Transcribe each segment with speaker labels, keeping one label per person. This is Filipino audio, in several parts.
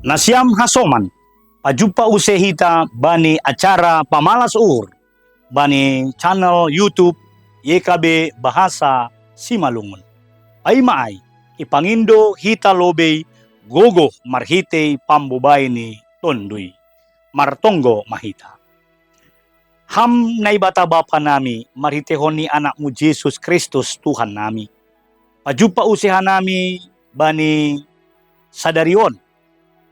Speaker 1: Nasyam hasoman, pajumpa usehita bani acara Pamalas Ur, bani channel YouTube YKB Bahasa Simalungun. Ay maay, ipangindo hita lobey gogo marhite pambubay ni Tondoy, martonggo mahita. Ham naibata bapa nami, marhitehon ni anak mo Jesus Kristus Tuhan nami. Pajumpa usehan nami bani sadarion,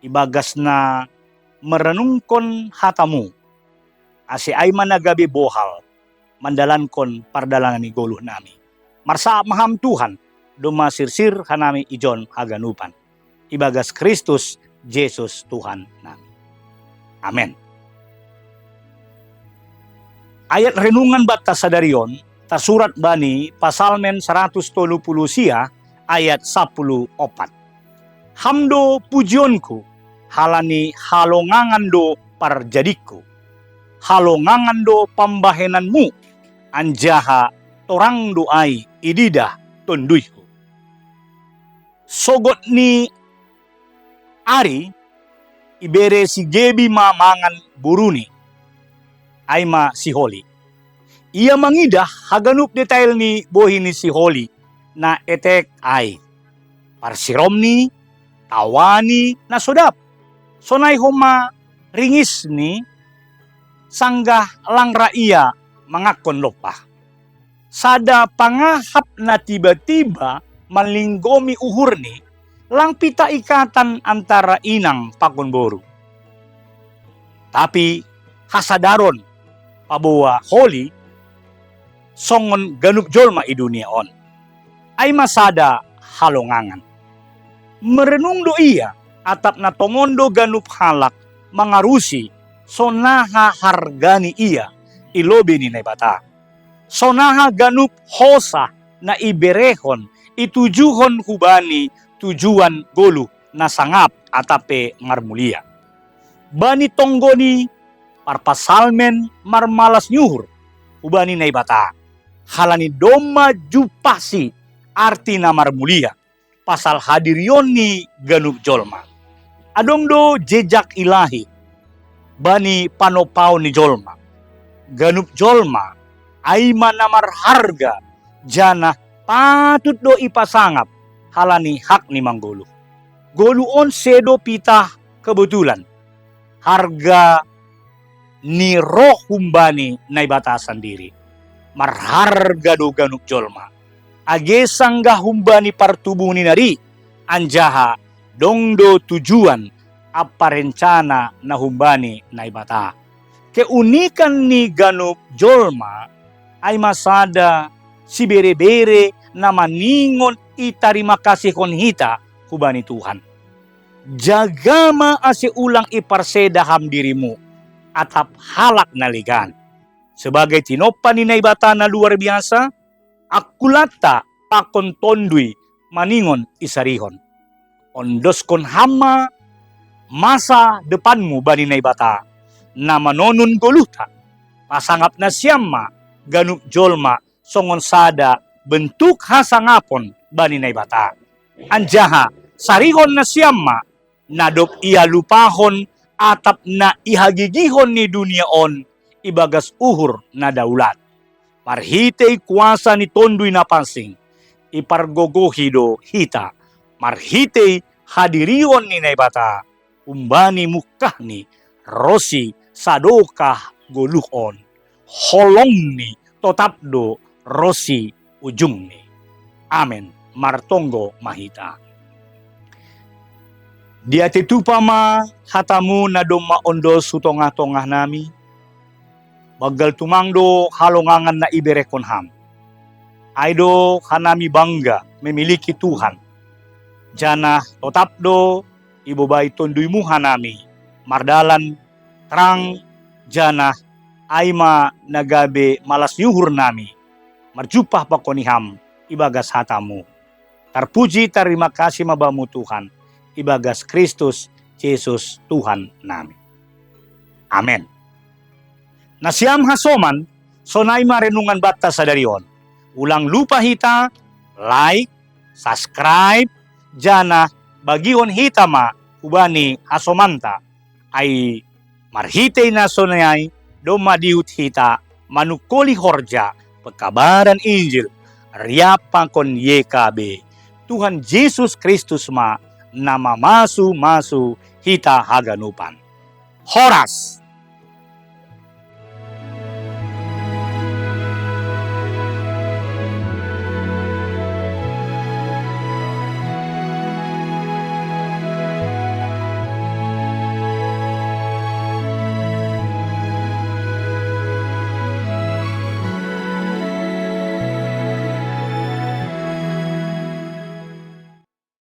Speaker 1: ibagas na merenungkon hatamu, asi ay managabi bohal, mandalan kon pardalangan ni goluh nami. Marsa maham Tuhan, dumasirsir hanami ijon haganupan. Ibagas Kristus Jesus Tuhan nami. Amen. Ayat renungan bata sadarion, tasurat bani Pasalmen 130 sia ayat 14. Hamdo pujionku, halani halongangan do parjadiku, halongangan do pambahenanmu, anjaha torang doai ididah tonduyku. Sogot ni ari, ibere si gebi mamangan buruni, ay ma si Holi. Ia mangidah haganup detail ni bohi ni si Holi na etek ay parsirom ni tawani na sodap. Sonay homa ringis ni sanggah lang raia mangakon lopa. Sada pangahap na tiba-tiba malinggomi uhur ni lang pita ikatan antara inang pakunboru. Tapi hasadaron pabawa Holi songon ganup jolma i dunia on. Ay masada halongangan. Merenung do iya atap na tongondo ganup halak mangarusi sonaha hargani iya ilobi ni naibata. Sonaha ganup hosa na iberehon itujuhon hubani tujuan golu na sangap atape marmulia. Bani tonggoni parpasalmen marmalas nyuhur hubani naibata. Halani doma jupasi arti na marmulia. Pasal hadirion ni ganup jolma. Adong do jejak ilahi bani panopau ni jolma. Ganup jolma ay manamar harga jana patut do ipasangap halani hak ni manggulu. Goluon sedo pitah kebetulan. Harga ni roh humbani na batasan diri. Marharga do ganup jolma. Age sanggah humbani partubuh ni nari, anjaha dongdo tujuan apa rencana na humbani na ibata. Keunikan ni ganup jolma ay masada si bere-bere na maningon itarima kasih kon hita hubani Tuhan. Jagama ase ulang iparsedaham dirimu atap halak naligan. Sebagai tinopan ni naibata na luar biasa, akulata pakon tondui maningon isarihon. Ondos kon hama masa depanmu bani naibata na manonun goluta. Pasangap na siyama ganup jolma songon sada bentuk hasangapon bani naibata. Anjaha sarihon na siyama nadop ia lupahon atap na ihagigihon ni dunia on ibagas uhur na daulat. Marhitei kuasa ni tondoy na pansing, ipargogohido hita, marhitei hadirion ni naibata, umbani mukah ni, rosi sadokah goluhon, holong ni totapdo rosi ujung ni. Amen, martonggo mahita. Dia titupa ma hatamu na doma ondo sutongah-tongah nami, bagal tumangdo halongangan na iberekon ham. Aido hanami bangga memiliki Tuhan. Jana totapdo ibobay tonduymu hanami. Mardalan terang jana aima nagabe malas yuhur nami. Marjupah pakoniham ibagas hatamu. Terpuji terima kasih mabamu Tuhan. Ibagas Kristus Jesus Tuhan nami. Amen. Nasyam hasoman, sonay marenungan bata sa darion. Ulang lupa hita, like, subscribe, jana, bagion hita ma, ubani asomanta ay marhitay na sonayay domadihut hita manukoli horja pagkabaran Injil riapang kon yekabe Tuhan Yesus Kristus ma namamasu-masu hita haganupan. Horas